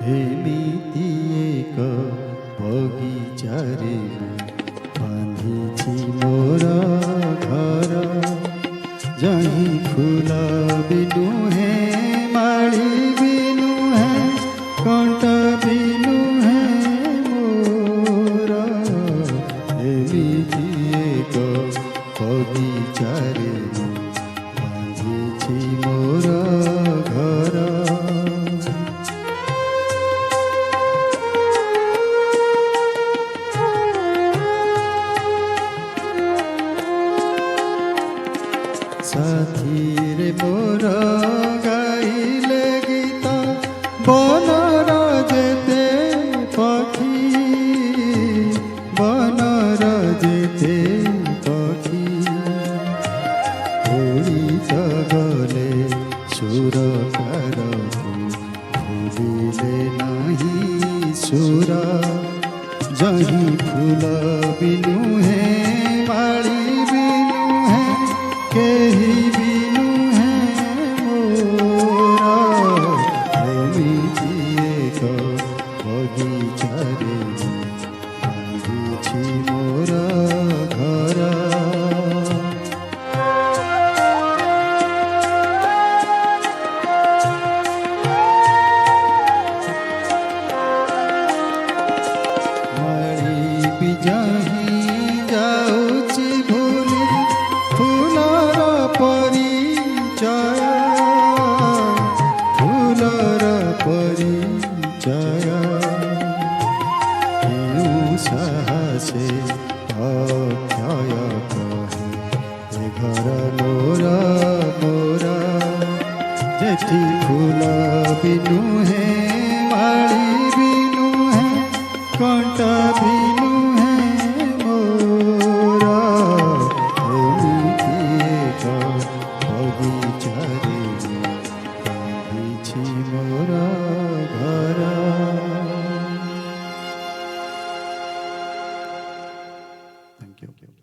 ଏମିତି ଏକ ବଗିଚାରେ ବାନ୍ଧିଛି ମୋର ଘର। ଯାହିଁ ଫୁଲ ବି ନୁହେଁ, ମାଳି ବି ନୁହେଁ, କଣ୍ଟ ବି ନୁହେଁ ମୋର। ଏମିତି ଏକ ବଗିଚାରେ ବାନ୍ଧିଛି ମୋର ଘର। ସାଥିରେ ମୋର ଗାଇଲେ ଗୀତ ବନର ଯେତେ ପକ୍ଷୀ, ବନର ଯେତେ ପକ୍ଷୀ। ଉଡ଼ି ତ ଗଲେ ସୁରକାରକୁ, ଭୁଲିଲେ ନାହିଁ ସୁର। ଯାହିଁ ଫୁଲ ବି ନୁହେଁ, ମାଳି ବି ନୁହେଁ, କେହି ବି ନୁହେଁ ମୋର। ଏମିତି ଏକ ବଗିଚାରେ ବାନ୍ଧିଛି ମୋର ଘର। ମାଳି ବି ଯାହିଁ ଯାଉଛି ଭୁଲି ଫୁଲର ପରିଚୟ, ଫୁଲର ପରିଚୟ। କେଉଁ ସାହସେ ଅକ୍ଷୟ କହେ ଏ ଘର ମୋର ମୋର। ଯେଠି ଫୁଲ ବି ନୁହେଁ, ମାଳି ବି ନୁହେଁ, କଣ୍ଟ ବି ନୁହେଁ ମୋର। ଏମିତି ଏକ ବଗିଚାରେ ବାନ୍ଧିଛି ମୋର ଘର। Thank you.